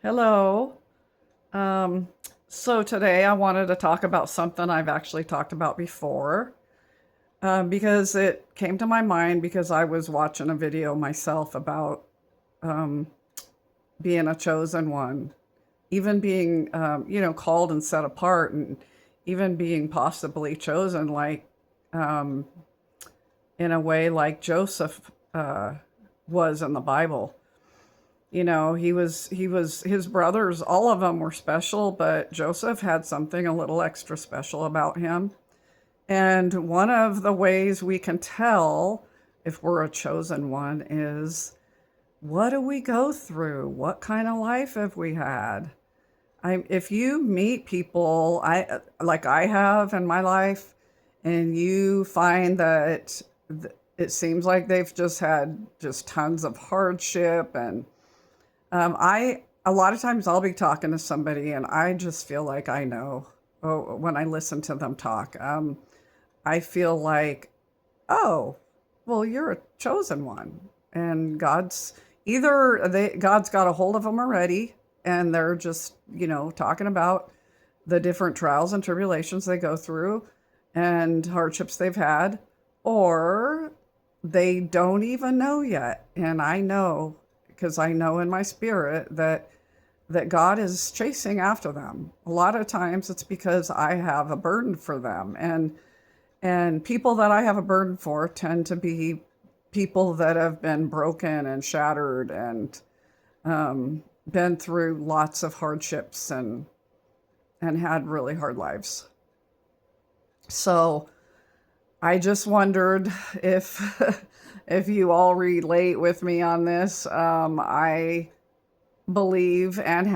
Hello. Um, so today I wanted to talk about something I've actually talked about before, because it came to my mind because I was watching a video myself about um, being a chosen one, even being, called and set apart, and even being possibly chosen, like um, in a way like Joseph was in the Bible. His brothers, all of them were special, but Joseph had something a little extra special about him. And one of the ways we can tell if we're a chosen one is, what do we go through? What kind of life have we had? If you meet people, like I have in my life, and you find that it seems like they've just had just tons of hardship, and I a lot of times I'll be talking to somebody and I just feel like I know. Oh, when I listen to them talk, I feel like, oh, well, you're a chosen one, and God's got a hold of them already, and they're just talking about the different trials and tribulations they go through and hardships they've had, or they don't even know yet. And I know, because I know in my spirit that God is chasing after them. A lot of times it's because I have a burden for them. And people that I have a burden for tend to be people that have been broken and shattered and been through lots of hardships and had really hard lives. So I just wondered if if you all relate with me on this. I believe and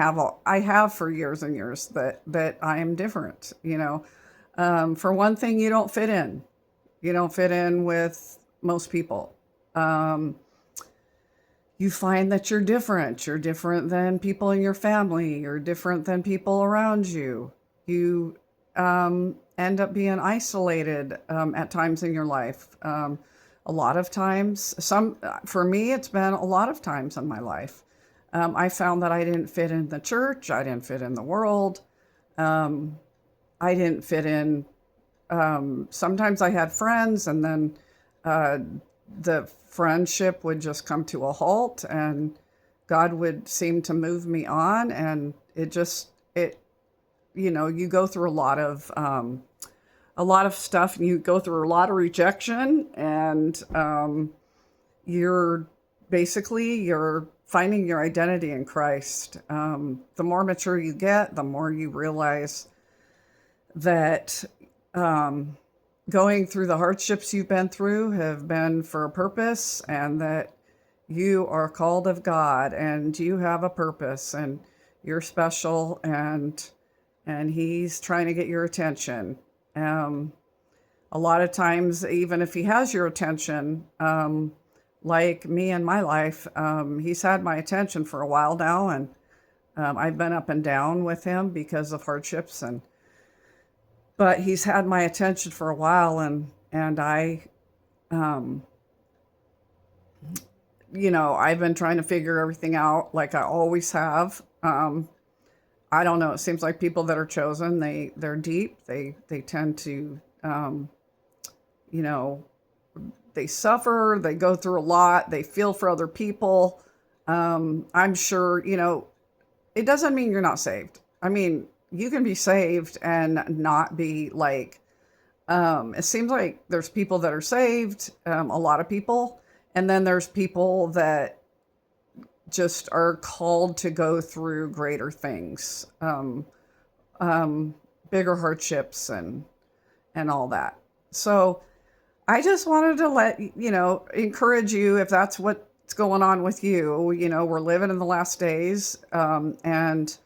I have for years and years that I am different. For one thing, you don't fit in. You don't fit in with most people. Um, you find that you're different. You're different than people in your family. You're different than people around you. You end up being isolated at times in your life. A lot of times, for me, it's been a lot of times in my life. I found that I didn't fit in the church. I didn't fit in the world. Um, I didn't fit in. Sometimes I had friends, and then uh, the friendship would just come to a halt, and God would seem to move me on, and you go through a lot of stuff, and you go through a lot of rejection, and you're you're finding your identity in Christ. The more mature you get, the more you realize that um, going through the hardships you've been through have been for a purpose, and that you are called of God, and you have a purpose, and you're special, and He's trying to get your attention. Um, a lot of times, even if He has your attention, like me in my life, He's had my attention for a while now, and I've been up and down with Him because of hardships, and but He's had my attention for a while, and um, I've been trying to figure everything out like I always have. I don't know. It seems like people that are chosen, they're deep. They tend to, you know, they suffer. They go through a lot. They feel for other people. I'm sure, it doesn't mean you're not saved. I mean, you can be saved and not be like, it seems like there's people that are saved, a lot of people, and then there's people that just are called to go through greater things, um, bigger hardships and all that. So I just wanted to encourage you if that's what's going on with you. We're living in the last days, and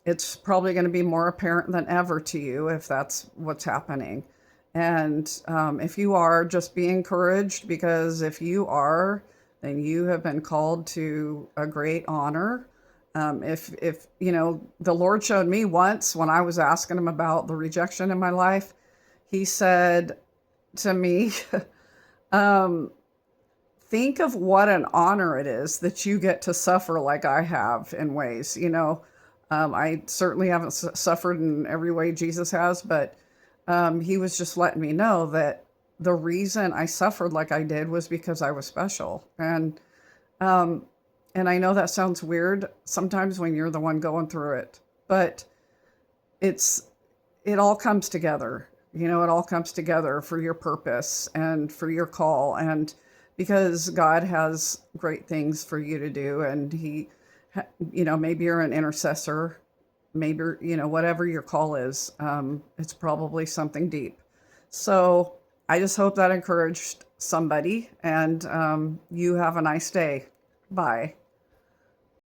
it's probably going to be more apparent than ever to you if that's what's happening. And if you are, just be encouraged, because if you are, then you have been called to a great honor. If the Lord showed me once when I was asking Him about the rejection in my life, He said to me, um, think of what an honor it is that you get to suffer like I have in ways, I certainly haven't suffered in every way Jesus has, but he was just letting me know that the reason I suffered like I did was because I was special. Um, and I know that sounds weird sometimes when you're the one going through it, but it's it all comes together. It all comes together for your purpose and for your call, and because God has great things for you to do, and maybe you're an intercessor, maybe, whatever your call is, it's probably something deep. So I just hope that encouraged somebody, and you have a nice day. Bye.